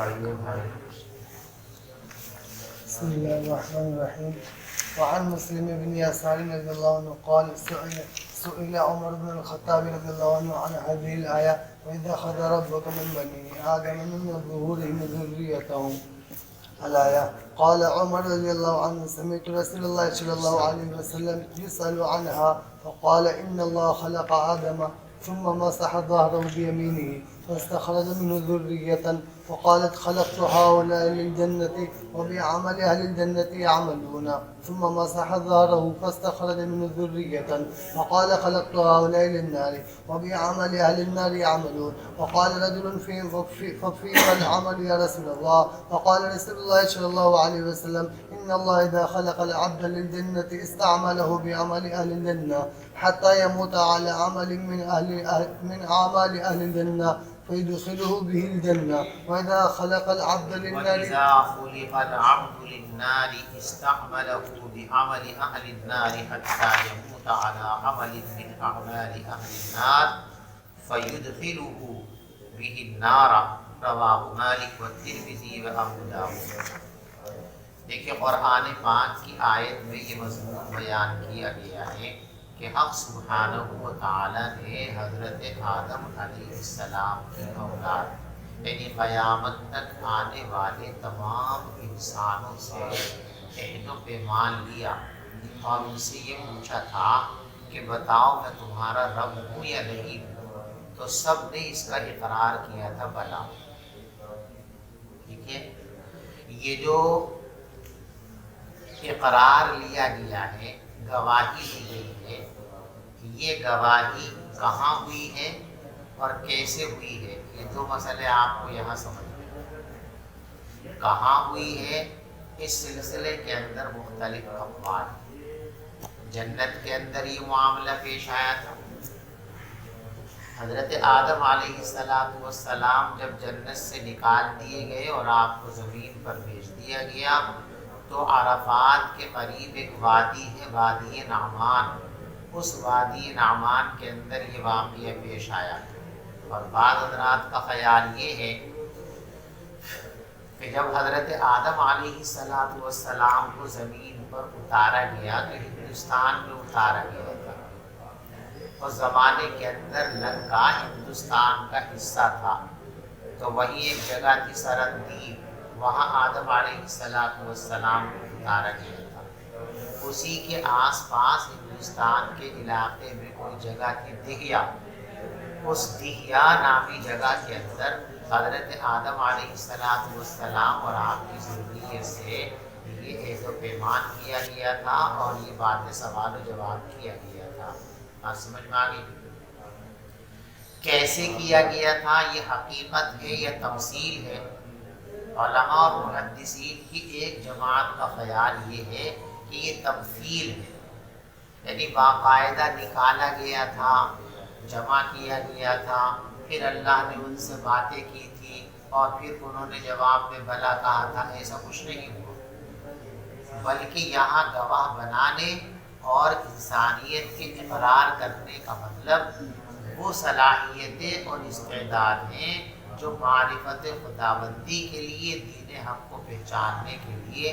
آئیے بھائی. بسم الله الرحمن الرحيم. وعن مسلم بن يسار رضي الله عنه قال سئل عمر بن الخطاب رضي الله عنه عن هذه الآية وإذا أخذ ربك من بني آدم من ظهورهم ذريتهم الآية. قال عمر رضي الله عنه سمعت رسول الله صلى الله عليه وسلم يسأل عنها فقال إن الله خلق آدم ثم مسح ظهره بيمينه فاستخرج منه ذرية فقالت خلقت هؤلاء للجنة وبعمل أهل الجنة يعملون ثم مسح ظهره فاستخرج منه ذرية فقال خلقت هؤلاء للنار وبعمل أهل النار يعملون. وقال رجل ففيما العمل يا رسول الله؟ فقال رسول الله صلى الله عليه وسلم إن الله إذا خلق العبد للجنة استعمله بعمل أهل الجنة حتى يموت على عمل من أعمال أهل الجنة فيدخله به الجنة. وإذا خلق العبد للنار استعمله بعمل أهل النار حتى يموت على عمل من أعمال أهل النار فيدخله به النار. رواه مالک والترمذی وابو داؤد. دیکھیں قرآن پاک کی آیت میں یہ مضمون بیان کیا گیا ہے کہ حق سبحانہ و تعالی نے حضرت آدم علیہ السلام کی اولاد یعنی قیامت تک آنے والے تمام انسانوں سے عہد و پیمان لیا اور ان سے یہ پوچھا تھا کہ بتاؤ میں تمہارا رب ہوں یا نہیں ہوں؟ تو سب نے اس کا اقرار کیا تھا بلا. ٹھیک ہے، یہ جو اقرار لیا گیا ہے، گواہی دی گئی ہے، یہ گواہی کہاں ہوئی ہے اور کیسے ہوئی ہے؟ یہ دو مسئلے آپ کو یہاں سمجھنا ہے. کہاں ہوئی ہے اس سلسلے کے اندر مختلف اقوال. جنت کے اندر یہ معاملہ پیش آیا تھا. حضرت آدم علیہ السلام جب جنت سے نکال دیے گئے اور آپ کو زمین پر بھیج دیا گیا تو عرفات کے قریب ایک وادی ہے، وادی نعمان. اس وادی نعمان کے اندر یہ واقعہ پیش آیا. اور بعض حضرات کا خیال یہ ہے کہ جب حضرت آدم علیہ السلام کو زمین پر اتارا گیا تو ہندوستان میں اتارا گیا تھا. اس زمانے کے اندر لنکا ہندوستان کا حصہ تھا. تو وہی ایک جگہ تھی سرندیپ، وہاں آدم علیہ السلام کو اتارا گیا تھا. اسی کے آس پاس ہندوستان کے علاقے میں کوئی جگہ تھی دہیا. اس دہیا نامی جگہ کے اندر حضرت آدم علیہ السلام اور آپ کی ذریت سے یہ عہد و پیمان کیا گیا تھا اور یہ باتیں سوال و جواب کیا گیا تھا. بات سمجھ میں آ گئی؟ کیسے کیا گیا تھا؟ یہ حقیقت ہے یا تمثیل ہے؟ علماء اور محدثین کی ایک جماعت کا خیال یہ ہے کہ یہ تمثیل ہے، یعنی باقاعدہ نکالا گیا تھا، جمع کیا گیا تھا، پھر اللہ نے ان سے باتیں کی تھی اور پھر انہوں نے جواب میں بلا کہا تھا. ایسا کچھ نہیں ہوا، بلکہ یہاں گواہ بنانے اور انسانیت کے اقرار کرنے کا مطلب وہ صلاحیتیں اور استعداد ہیں جو معرفت خداوندی کے لیے، دین حق کو پہچاننے کے لیے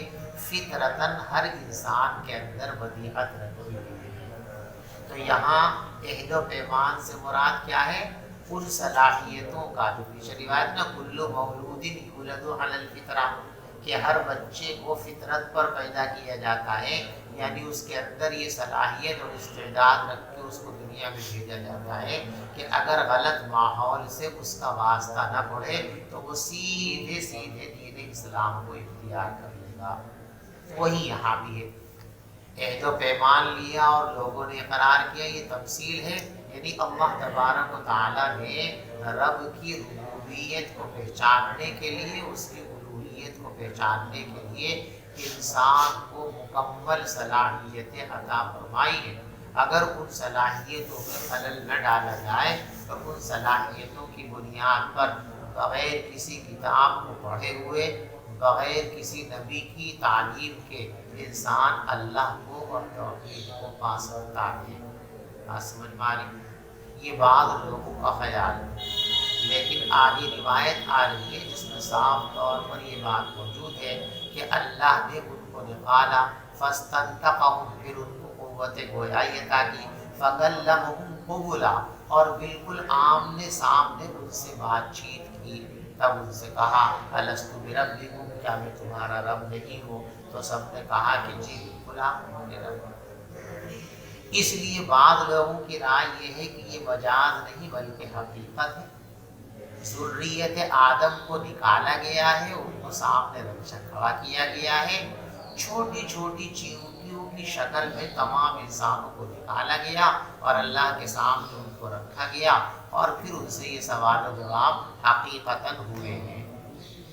فطرتاً ہر انسان کے اندر ودیعت رکھی ہوئی ہے. تو یہاں عہد و پیمان سے مراد کیا ہے؟ ان صلاحیتوں کا جو پیچھے روایت نا کلو مولود یولد علی الفطرہ، کہ ہر بچے کو فطرت پر پیدا کیا جاتا ہے، یعنی اس کے اندر یہ صلاحیت اور استعداد رکھ کے اس کو دنیا میں بھیجا جاتا ہے کہ اگر غلط ماحول سے اس کا واسطہ نہ پڑے تو وہ سیدھے دین اسلام کو اختیار کر لے گا. وہی یہاں بھی ہے، عہد و پیمان لیا اور لوگوں نے اقرار کیا. یہ تمثیل ہے، یعنی اللہ تبارک و تعالیٰ نے رب کی ربوبیت کو پہچاننے کے لیے، اس کی الوہیت کو پہچاننے کے لیے انسان کو مکمل صلاحیتیں عطا فرمائی ہیں. اگر ان صلاحیتوں میں خلل نہ ڈالا جائے تو ان صلاحیتوں کی بنیاد پر بغیر کسی کتاب کو پڑھے ہوئے، بغیر کسی نبی کی تعلیم کے انسان اللہ کو اور توحید کو پا سکتا ہے. سمجھ ماری؟ یہ بعض لوگوں کا خیال ہے. لیکن آگے روایت آ رہی ہے جس میں صاف طور پر یہ بات موجود ہے کہ اللہ نے ان کو نکالا، فاستنطقهم، پھر ان کو قوت گویائی عطا کی، فکلمهم قولا، اور بالکل آمنے سامنے ان سے بات چیت کی، تب ان سے کہا الست بربکم، کیا میں تمہارا رب نہیں ہوں؟ تو سب نے کہا کہ جی بالکل آپ ہمارے رب ہیں۔ اس لیے بعض لوگوں کی رائے یہ ہے کہ یہ مجاز نہیں بلکہ حقیقت ہے، ذریت آدم کو نکالا گیا ہے، ان کو سامنے رکھا کھڑا کیا گیا ہے، چھوٹی چھوٹی چیونٹیوں کی شکل میں تمام انسانوں کو نکالا گیا اور اللہ کے سامنے ان کو رکھا گیا، اور پھر ان سے یہ سوال و جواب حقیقتاً ہوئے ہیں۔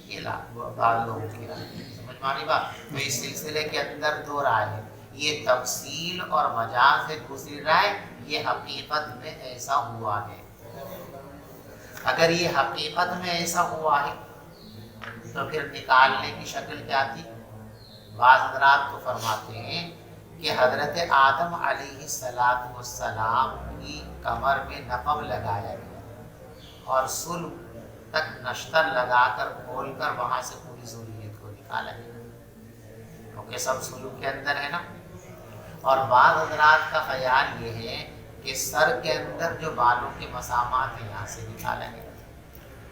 یہ بعض لوگوں کی رائے، سمجھ مانی بات؟ تو اس سلسلے کے اندر دو رائے ہیں، یہ تفصیل اور مجاز ہے، دوسری رائے یہ حقیقت میں ایسا ہوا ہے۔ اگر یہ حقیقت میں ایسا ہوا ہے تو پھر نکالنے کی شکل کیا تھی؟ بعض حضرات تو فرماتے ہیں کہ حضرت آدم علیہ السلام کی کمر میں نقب لگایا گیا اور صلب تک نشتر لگا کر کھول کر وہاں سے پوری ذریت کو نکالا گیا، کیونکہ سب صلب کے اندر ہے نا۔ اور بعض حضرات کا خیال یہ ہے کہ سر کے اندر جو بالوں کے مسامات ہیں یہاں سے نکالا گیا،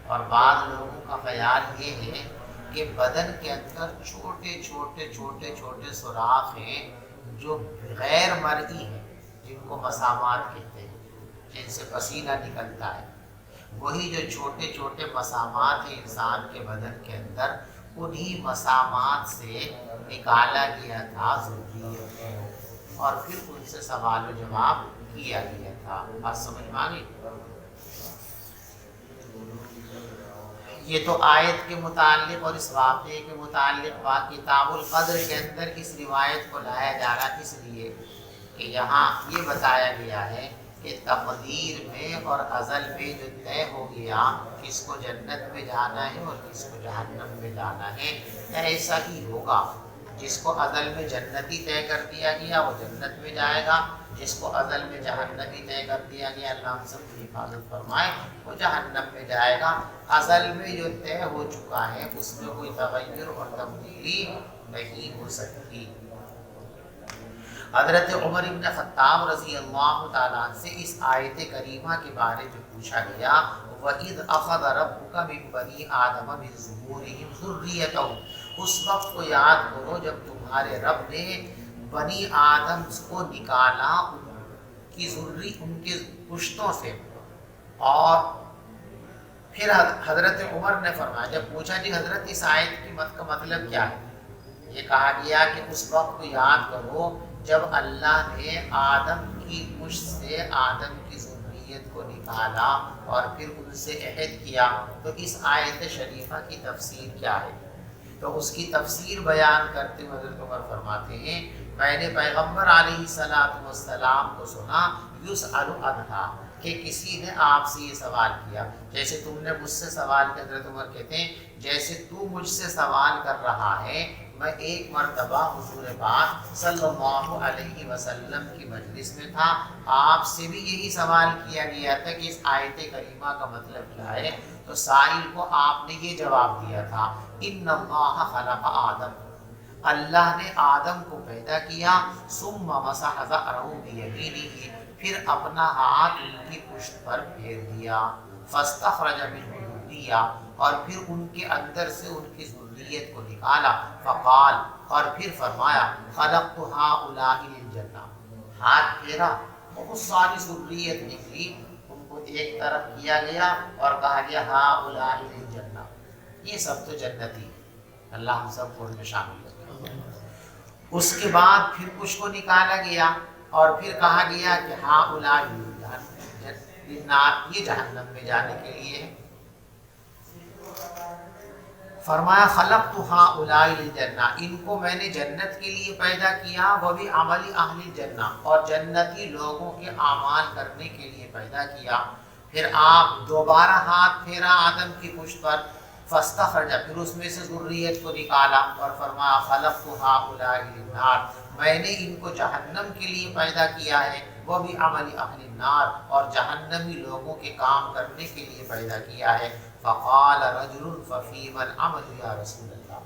اور بعض لوگوں کا خیال یہ ہے کہ بدن کے اندر چھوٹے چھوٹے چھوٹے چھوٹے سوراخ ہیں جو غیر مرئی ہیں، جن کو مسامات کہتے ہیں، جن سے پسینہ نکلتا ہے، وہی جو چھوٹے چھوٹے مسامات ہیں انسان کے بدن کے اندر، انہی مسامات سے نکالا گیا تھا ذریت کو، اور پھر ان سے سوال و جواب کیا گیا تھا۔ بات سمجھ میں آ گئی؟ یہ تو آیت کے متعلق اور اس واقعے کے متعلق کتاب القدر کے اندر اس روایت کو لایا جا رہا، اس لیے کہ یہاں یہ بتایا گیا ہے کہ تقدیر میں اور ازل میں جو طے ہو گیا کس کو جنت میں جانا ہے اور کس کو جہنم میں جانا ہے، ایسا ہی ہوگا۔ جس کو ازل میں جنتی طے کر دیا گیا وہ جنت میں جائے گا، جس کو ازل میں جہنمی طے کر دیا گیا، اللہ ہم سب کی حفاظت فرمائے، وہ جہنم میں جائے گا۔ ازل میں جو طے ہو چکا ہے اس میں کوئی تغیر اور تبدیلی نہیں ہو سکتی۔ حضرت عمر بن خطاب رضی اللہ تعالیٰ عنہ سے اس آیت کریمہ کے بارے میں پوچھا گیا، وَإِذْ أَخَذَ رَبُّكَ مِن بَنِي آدَمَ مِن ظُهُورِهِمْ ذُرِّيَّتَهُمْ، اس وقت کو یاد کرو جب تمہارے رب نے بنی آدم کو نکالا ان کے پشتوں سے۔ اور پھر حضرت عمر نے فرمایا، جب پوچھا جی حضرت اس آیت کی کا مطلب کیا ہے، یہ کہا گیا کہ اس وقت کو یاد کرو جب اللہ نے آدم کی پشت سے آدم کی ذریت کو نکالا اور پھر ان سے عہد کیا، تو اس آیت شریفہ کی تفسیر کیا ہے؟ تو اس کی تفسیر بیان کرتے ہوئے حضرت عمر فرماتے ہیں، میں نے پیغمبر علیہ السلام کو سنا یسأل عنہا، کہ کسی نے آپ سے یہ سوال کیا، جیسے تم نے مجھ سے سوال کیا۔ حضرت عمر کہتے ہیں جیسے تو مجھ سے سوال کر رہا ہے، میں ایک مرتبہ حضور پاک صلی اللہ علیہ وسلم کی مجلس میں تھا، آپ سے بھی یہی سوال کیا گیا تھا کہ اس آیت کریمہ کا مطلب کیا ہے، تو سائل کو آپ نے یہ جواب دیا تھا، ان اللہ خلق آدم، اللہ نے آدم کو پیدا کیا، ثم مسح ظہرہ بیمینہ، پھر اپنا ہاتھ ان کی پشت پر پھیر دیا، فاستخرج منہ ذریہ، اور پھر ان کے اندر سے ان کی ذریت کو نکالا، فقال، اور پھر فرمایا، خلقت ہؤلاء للجنہ، ہاتھ پھیرا بہت ساری ذریت نکلی، ان کو ایک طرف کیا گیا اور کہا گیا ہؤلاء للجنہ، یہ سب تو جنتی، اللہ ہم سب کو ان میں شامل کرے۔ اس کے بعد پھر کچھ کو نکالا گیا اور پھر کہا گیا کہ ہؤلاء للنار، یہ جہنم میں جانے کے لیے ہے۔ فرمایا خلقت ہؤلاء للجنہ، ان کو میں نے جنت کے لیے پیدا کیا، وہ بھی عمل اہل الجنہ، اور جنتی لوگوں کے اعمال کرنے کے لیے پیدا کیا۔ پھر آپ دوبارہ ہاتھ پھیرا آدم کی پشت پر، فاستخرج، پھر اس میں سے ذریت کو نکالا اور فرمایا خلقت ہؤلاء للنار، میں نے ان کو جہنم کے لیے پیدا کیا ہے، وبعمل اہل النار، اور جہنمی لوگوں کے کام کرنے کے لیے پیدا کیا ہے۔ فقال رجل ففیما العمل یا رسول اللہ۔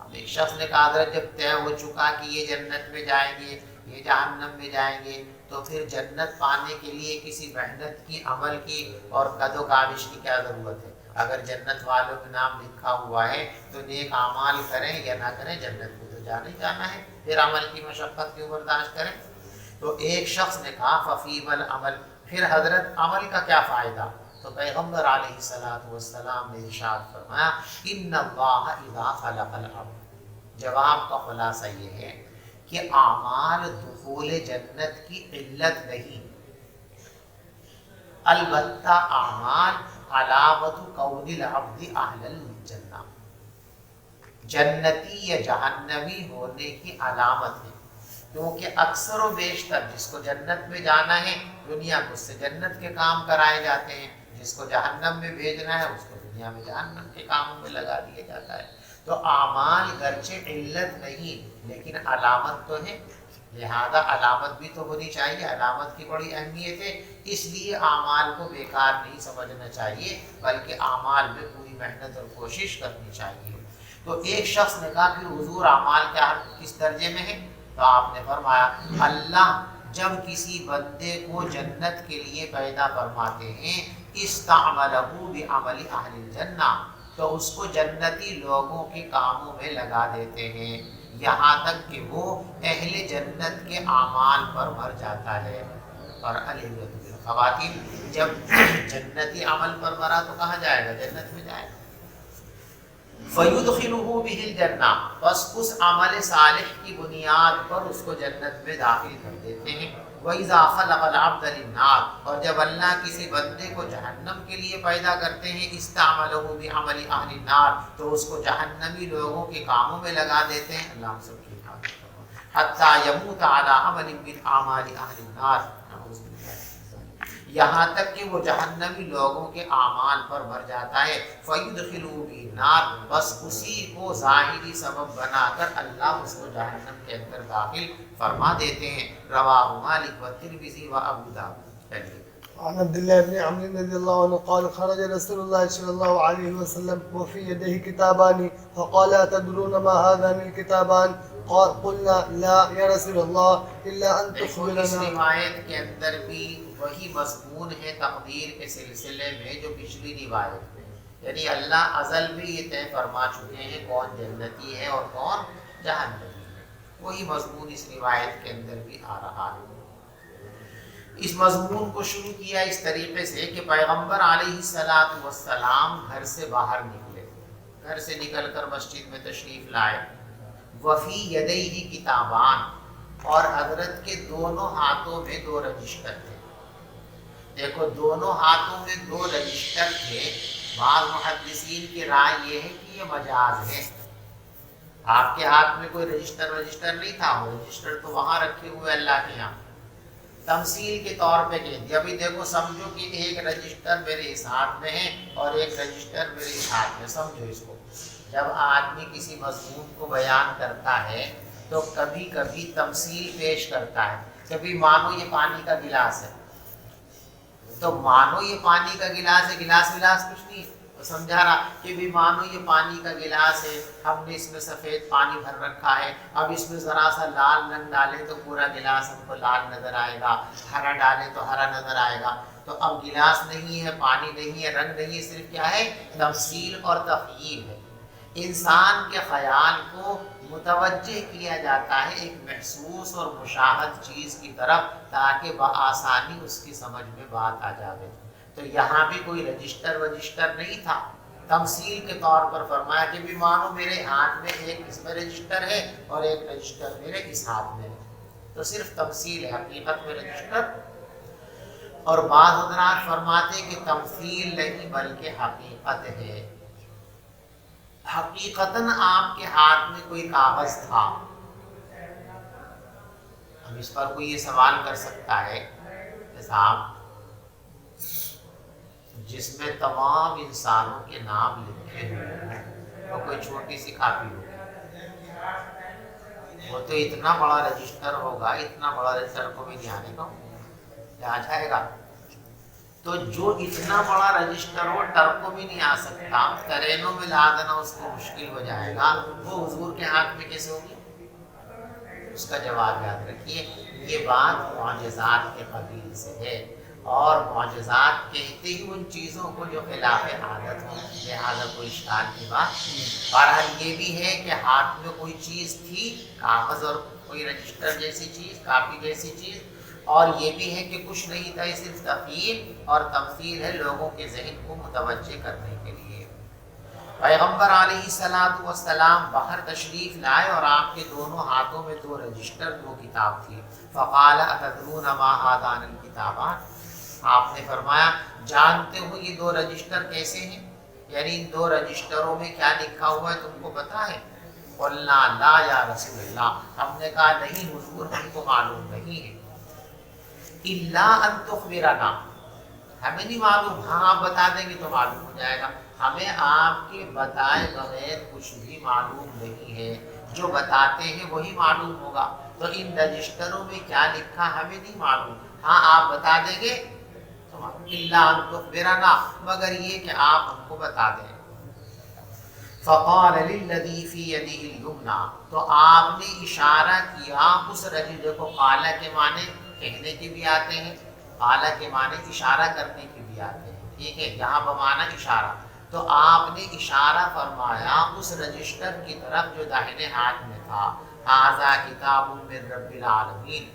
اب ایک شخص نے کہا حضرت جب طے ہو چکا کہ یہ جنت میں جائیں گے یہ جہنم میں جائیں گے، تو پھر جنت پانے کے لیے کسی محنت کی، عمل کی اور قد و کاوش کی کیا ضرورت ہے؟ اگر جنت والوں میں نام لکھا ہوا ہے تو نیک اعمال کریں یا نہ کریں، جنت میں تو جانا ہی جانا ہے، پھر عمل کی مشقت کیوں برداشت کریں؟ تو ایک شخص نے کہا ففیم العمل، پھر حضرت عمل کا کیا فائدہ؟ تو پیغمبر علیہ السلام نے ارشاد فرمایا ان اللہ اذا خلق العبد، جواب کا خلاصہ یہ ہے کہ اعمال دخول جنت کی علت نہیں، البتہ اعمال علامت کون العبد اہل الجنہ، جنتی یا جہنمی ہونے کی علامت ہے، کیونکہ اکثر و بیشتر جس کو جنت میں جانا ہے دنیا میں اس سے جنت کے کام کرائے جاتے ہیں، جس کو جہنم میں بھیجنا ہے اس کو دنیا میں جہنم کے کاموں میں لگا دیا جاتا ہے۔ تو اعمال گرچہ علت نہیں لیکن علامت تو ہے، لہذا علامت بھی تو ہونی چاہیے، علامت کی بڑی اہمیت ہے، اس لیے اعمال کو بیکار نہیں سمجھنا چاہیے بلکہ اعمال میں پوری محنت اور کوشش کرنی چاہیے۔ تو ایک شخص نے کہا کہ حضور اعمال کیا کس درجے میں ہے؟ تو آپ نے فرمایا اللہ جب کسی بندے کو جنت کے لیے پیدا فرماتے ہیں استعملہ بعمل اہل الجنہ، تو اس کو جنتی لوگوں کے کاموں میں لگا دیتے ہیں یہاں تک کہ وہ اہل جنت کے اعمال پر بھر جاتا ہے۔ اور خواتین جب جنتی عمل پر بھرا تو کہاں جائے گا؟ جنت میں جائے گا۔ فَيُدْخِلُهُ بِهِ الْجَنَّةَ، بس اس عمل صالح کی بنیاد پر اس کو جنت میں داخل کر دیتے ہیں۔ وَإِذَا خَلَقَ الْعَبْدَ لِلنَّارِ، اور جب اللہ کسی بندے کو جہنم کے لیے پیدا کرتے ہیں استعملہ بعمل اہل النار، تو اس کو جہنمی لوگوں کے کاموں میں لگا دیتے ہیں، اللہ ہم سب کی حفاظت فرمائے، حتیٰ يَمُوتَ عَلَىٰ عَمَلٍ مِّنْ أَعْمَالِ أَهْلِ النَّارِ، یہاں تک کہ وہ جہنمی لوگوں کے اعمال پر بھر جاتا ہے۔ فَيُدْخِلُوا بِهِ النَّارِ، بس اسی کو ظاہری سبب بنا کر اللہ اس کو جہنم کے اندر داخل فرما دیتے ہیں۔ رواہ مالک والترمذی وابو داؤد۔ عن عبد الله بن عمرو رضي الله عنه قال خرج رسول الله صلى الله عليه وسلم وفي يديه كتابان فقال أتدرون ما هذان الكتابان؟ قلنا لا يا رسول الله إلا أن تخبرنا۔ اس روایت کے اندر بھی وہی مضمون ہے تقدیر کے سلسلے میں جو پچھلی روایت میں، یعنی اللہ ازل میں یہ طے فرما چکے ہیں کون جنتی ہے اور کون جہنمی ہے، وہی مضمون اس روایت کے اندر بھی آ رہا ہے۔ اس مضمون کو شروع کیا اس طریقے سے کہ پیغمبر علیہ السلام گھر سے باہر نکلے، گھر سے نکل کر مسجد میں تشریف لائے۔ وفی یدیہ کتابان، اور حضرت کے دونوں ہاتھوں میں دو رجسٹر تھے۔ دیکھو دونوں ہاتھوں میں دو رجسٹر تھے، بعض محدثین کی رائے یہ ہے کہ یہ مجاز ہے، آپ کے ہاتھ میں کوئی رجسٹر نہیں تھا، وہ رجسٹر تو وہاں رکھے ہوئے اللہ کے یہاں، تمثیل کے طور پہ کہہ دیا ابھی دیکھو سمجھو کہ ایک رجسٹر میرے اس ہاتھ میں ہے اور ایک رجسٹر میرے اس ہاتھ میں، سمجھو اس کو۔ جب آدمی کسی مضمون کو بیان کرتا ہے تو کبھی کبھی تمثیل پیش کرتا ہے، کبھی مانو یہ پانی کا گلاس ہے تو مانو یہ پانی کا گلاس ہے، گلاس کچھ نہیں ہے، وہ سمجھا رہا کہ بھی مانو یہ پانی کا گلاس ہے، ہم نے اس میں سفید پانی بھر رکھا ہے، اب اس میں ذرا سا لال رنگ ڈالیں تو پورا گلاس ہم کو لال نظر آئے گا، ہرا ڈالیں تو ہرا نظر آئے گا، تو اب گلاس نہیں ہے، پانی نہیں ہے، رنگ نہیں ہے، صرف کیا ہے؟ تمثیل اور تخیل ہے۔ انسان کے خیال کو متوجہ کیا جاتا ہے ایک محسوس اور مشاہد چیز کی طرف تاکہ بآسانی اس کی سمجھ میں بات آ جائے۔ تو یہاں بھی کوئی رجسٹر نہیں تھا، تمثیل کے طور پر فرمایا کہ بھی مانو میرے ہاتھ میں ایک اس میں رجسٹر ہے اور ایک رجسٹر میرے اس ہاتھ میں ہے، تو صرف تمثیل ہے، حقیقت میں رجسٹر۔ اور بعض حضرات فرماتے کہ تمثیل نہیں بلکہ حقیقت ہے، حقیقتاً آپ کے ہاتھ میں کوئی کاغذ تھا۔ اب اس پر کوئی یہ سوال کر سکتا ہے کہ صاحب جس میں تمام انسانوں کے نام لکھے ہوئے ہیں وہ کوئی چھوٹی سی کاپی ہوگی، وہ تو اتنا بڑا رجسٹر ہوگا، اتنا بڑا رجسٹر کو بھی نہیں آنے کا، آ جائے گا؟ تو جو اتنا بڑا رجسٹر ہو ٹرک کو بھی نہیں آ سکتا، ٹرینوں میں لا دینا اس کو مشکل ہو جائے گا، وہ حضور کے ہاتھ میں کیسے ہوگی؟ اس کا جواب یاد رکھیے، یہ بات معجزات کے قبیل سے ہے، اور معجزات کہتے ہی ان چیزوں کو جو خلاف عادت ہو، لہٰذا کوئی اشکال کی بات نہیں۔ بہرحال یہ بھی ہے کہ ہاتھ میں کوئی چیز تھی، کاغذ اور کوئی رجسٹر جیسی چیز، کاپی جیسی چیز، اور یہ بھی ہے کہ کچھ نہیں تھا، یہ صرف تخیل اور تمثیل ہے لوگوں کے ذہن کو متوجہ کرنے کے لیے۔ پیغمبر علیہ السلام باہر تشریف لائے اور آپ کے دونوں ہاتھوں میں 2 رجسٹر، 2 کتاب تھی۔ فقال اتدرون ما هاتان الکتابان، آپ نے فرمایا جانتے ہو یہ 2 رجسٹر کیسے ہیں، یعنی ان 2 رجسٹروں میں کیا لکھا ہوا ہے تم کو پتا ہے؟ قلنا لا یا رسول اللہ، ہم نے کہا نہیں حضور ہم کو معلوم نہیں ہے۔ الا ان تخبرنا، ہمیں نہیں معلوم، ہاں آپ بتا دیں گے تو معلوم ہو جائے گا، ہمیں آپ کے بتائے بغیر کچھ بھی معلوم نہیں ہے، جو بتاتے ہیں وہی معلوم ہوگا، تو ان رجسٹروں میں کیا لکھا ہمیں نہیں معلوم، ہاں آپ بتا دیں گے تو الا ان تخبرنا، مگر یہ کہ آپ ہم کو بتا دیں۔ فقال للذی فی یدہ الیمنی، تو آپ نے اشارہ کیا اس رجسٹر کو، قال کے معنی کہنے کے بھی آتے ہیں، قال کے معنی اشارہ کرنے کے بھی آتے ہیں، ٹھیک ہے، یہاں بمعنی اشارہ، تو آپ نے اشارہ فرمایا اس رجسٹر کی طرف جو داہنے ہاتھ میں تھا، ھذا کتاب من رب العالمین،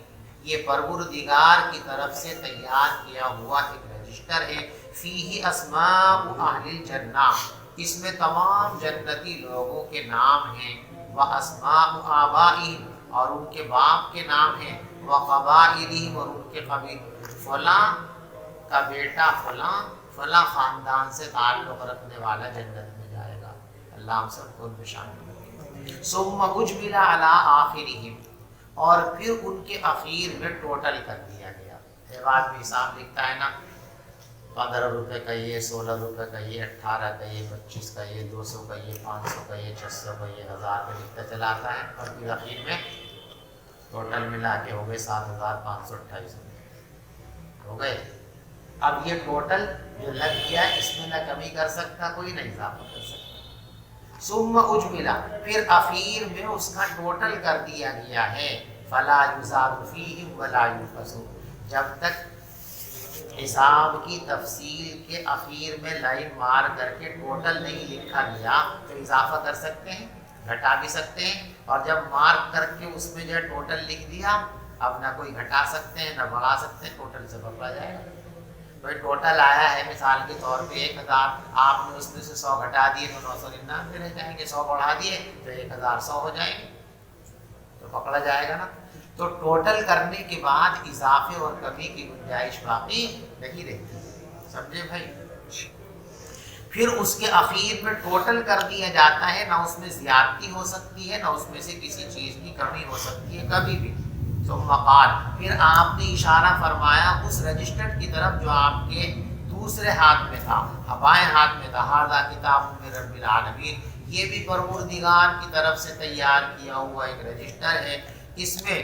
یہ پروردگار کی طرف سے تیار کیا ہوا ایک رجسٹر ہے، فیہ اسماء اہل الجنہ، اس میں تمام جنتی لوگوں کے نام ہیں، واسماء آبائہم، اور ان کے باپ کے نام ہیں، وقبائلہم، اور ان کے قبیل، فلاں کا بیٹا فلاں فلاں خاندان سے تعلق رکھنے والا جنت میں جائے گا، اللہ ہم سب کو ان میں شامل کرے۔ ثم اجمل علی آخرہم، اور پھر ان کے اخیر میں ٹوٹل کر دیا گیا، بعد میں حساب لکھتا ہے نا، 15 روپے کا یہ، 16 روپے کا یہ، 18 کا یہ، 25 کا یہ، 200 کا یہ، 500 کا یہ، 600 کا یہ، 1000 کا لکھتا چلا آتا ہے، اور پھر اخیر میں ٹوٹل ملا کے ہو گئے 7528 ہو گئے۔ اب یہ ٹوٹل جو لگ گیا اس میں نہ کمی کر سکتا کوئی، نہ اضافہ کر سکتا۔ ثم اجملا، پھر اخیر میں اس کا ٹوٹل کر دیا گیا ہے، فلا یزاد فیہ ولا ینقص، جب تک حساب کی تفصیل کے اخیر میں لائن مار کر کے ٹوٹل نہیں لکھا گیا تو اضافہ کر سکتے ہیں، گھٹا بھی سکتے ہیں، اور جب مارک کر کے اس میں جو ہے ٹوٹل لکھ دیا، اب نہ کوئی گھٹا سکتے ہیں نہ بڑھا سکتے ہیں، ٹوٹل سے پکڑا جائے گا۔ کوئی ٹوٹل آیا ہے مثال کے طور پہ 1000، آپ نے اس میں سے 100 گھٹا دیے تو 999 رہ جائیں گے، 100 بڑھا دیے تو 1100 ہو جائیں گے، تو پکڑا جائے گا نا۔ تو ٹوٹل کرنے کے بعد اضافے اور کمی کی گنجائش باقی نہیں رہتی، سمجھے بھائی؟ پھر اس کے اخیر میں ٹوٹل کر دیا جاتا ہے، نہ اس میں زیادتی ہو سکتی ہے نہ اس میں سے کسی چیز کی کمی ہو سکتی ہے کبھی بھی۔ ثم قال، پھر آپ نے اشارہ فرمایا اس رجسٹر کی طرف جو آپ کے دوسرے ہاتھ میں تھا، بائیں ہاتھ میں تھا، ھذا کتاب من رب العالمین، یہ بھی پروردگار کی طرف سے تیار کیا ہوا ایک رجسٹر ہے، اس میں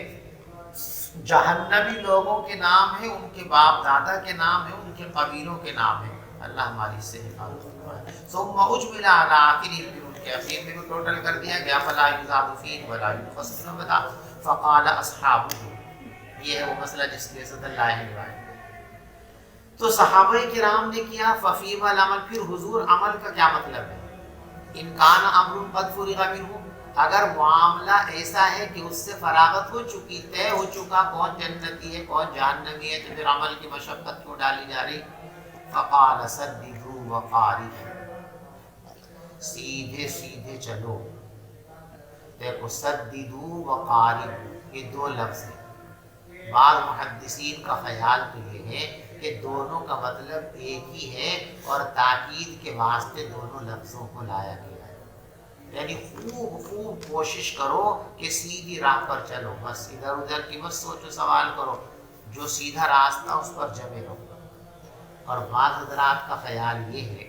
جہنمی لوگوں کے نام ہیں، ان کے باپ دادا کے نام ہیں، ان کے قبیلوں کے نام ہیں، اللہ ہماری اس سے حفاظت فرمائے۔ ثم اجمل علی آخرہ، پھر ان کے اخیر میں بھی ٹوٹل کر دیا گیا، فلا یزاد فیہ ولا ینقص، بتا فقال اصحابہ، یہ ہے وہ مسئلہ جس کے صدر لائے روایت۔ تو صحابہ کرام نے کیا، ففیما العمل، پھر حضور عمل کا کیا مطلب ہے؟ ان کان امر قد فرغ منہ، اگر معاملہ ایسا ہے کہ اس سے فراغت ہو چکی، طے ہو چکا کون جنتی ہے کون جہنمی ہے، تو پھر عمل کی مشقت کیوں ڈالی جا رہی؟ فقال سددوا وقاربوا، سیدھے سیدھے چلو، دیکھو سددوا وقاربوا یہ 2 لفظ ہیں، بعض محدثین کا خیال تو یہ ہے کہ دونوں کا مطلب ایک ہی ہے اور تاکید کے واسطے دونوں لفظوں کو لایا گیا ہے، یعنی خوب کوشش کرو کہ سیدھی راہ پر چلو، بس ادھر ادھر کی بس سوچو سوال کرو، جو سیدھا راستہ اس پر جمے رہو۔ اور بعض حضرات کا خیال یہ ہے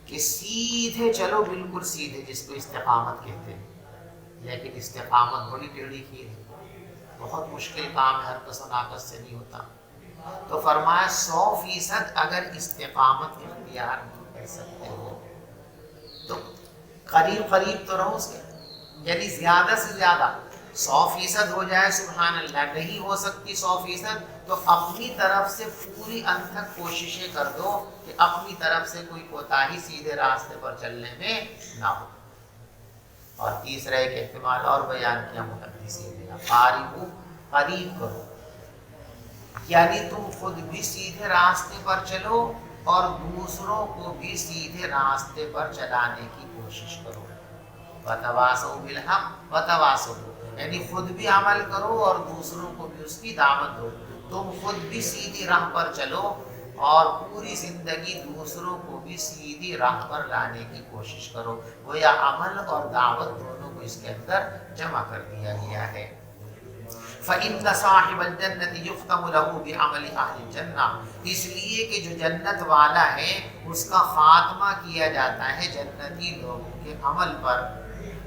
کہ سیدھے چلو، بالکل سیدھے، جس کو استقامت کہتے ہیں، لیکن استقامت بڑی ٹیڑھی کھیر ہے، بہت مشکل کام ہے، ہر کس ناقص سے نہیں ہوتا۔ تو فرمایا 100% اگر استقامت اختیار نہیں کر سکتے ہو تو قریب قریب تو رہو اس کے، یعنی زیادہ سے زیادہ 100% ہو جائے سبحان اللہ، نہیں ہو سکتی 100% تو اپنی طرف سے پوری انتھک کوششیں کر دو کہ اپنی طرف سے کوئی کوتاہی سیدھے راستے پر چلنے میں نہ ہو۔ اور تیسرا ایک احتمال اور بیان کیا محدثین نے، قاربو، قریب کرو، یعنی تم خود بھی سیدھے راستے پر چلو اور دوسروں کو بھی سیدھے راستے پر چلانے کی کوشش کرو۔ وتواصوا بالحق وتواصوا، یعنی خود بھی عمل کرو اور دوسروں کو بھی اس کی دعوت دو۔ تم خود بھی سیدھی راہ پر چلو اور پوری زندگی دوسروں کو بھی سیدھی راہ پر لانے کی کوشش کرو۔ گویا عمل اور دعوت دونوں کو اس کے اندر جمع کر دیا گیا ہے۔ فَإِنَّ صَاحِبَ الْجَنَّةِ يُخْتَمُ لَهُ بِعَمَلِ أَهْلِ الْجَنَّةِ، اس لیے کہ جو جنت والا ہے اس کا خاتمہ کیا جاتا ہے جنتی لوگوں کے عمل پر،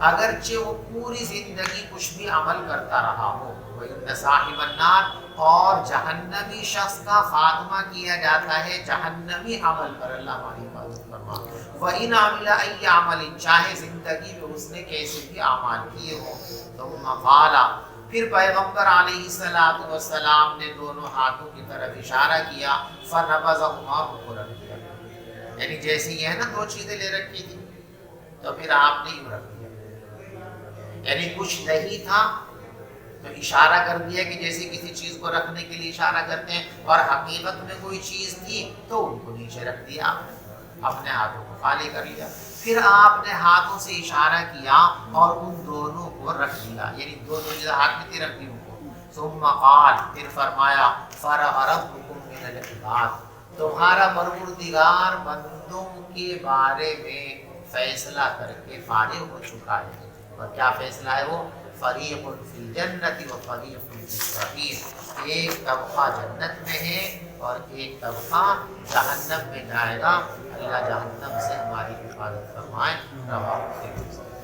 اگرچہ وہ پوری زندگی کچھ بھی عمل کرتا رہا ہو۔ وَإِنَّ صَاحِبَ النَّارِ، اور جہنمی شخص کا خاتمہ کیا جاتا ہے جہنمی عمل پر، اللہ ہماری حفاظت فرما۔ وَإِنْ عَمِلَ أَيَّ عَمَلٍ، چاہے زندگی میں اس نے کیسے بھی اعمال کیے ہوں۔ ثُمَّ قَالَ، پھر پیغمبر علیہ السلام نے دونوں ہاتھوں کی طرف اشارہ کیا، فَنَبَذَهُمَا، رُکو رکھ دیا، یعنی جیسے یہ ہے نا دو چیزیں لے رکھی تھی تو پھر آپ نے یوں رکھ دیا، یعنی کچھ نہیں تھا تو اشارہ کر دیا کہ جیسے کسی چیز کو رکھنے کے لیے اشارہ کرتے ہیں، اور حقیقت میں کوئی چیز تھی تو ان کو نیچے رکھ دیا، اپنے ہاتھوں کو خالی کر لیا۔ پھر آپ نے ہاتھوں سے اشارہ کیا اور ان دونوں کو رکھ دیا، یعنی دونوں چیزیں ہاتھ میں تھی رکھ دی ان کو۔ ثم قال، پھر فرمایا فَرَغَ رَبُّكُم مِّنَ الْعِبَادِ، تمہارا پروردگار بندوں کے بارے میں فیصلہ کر کے فارغ ہو چکا ہے، اور کیا فیصلہ ہے وہ؟ فریق فی الجنت و فریق فی السعیر، ایک طبقہ جنت میں ہے اور ایک طبقہ جہنم میں جائے گا۔ اللہ جہنم سے ہماری حفاظت فرمائے۔ رواہ مسلم۔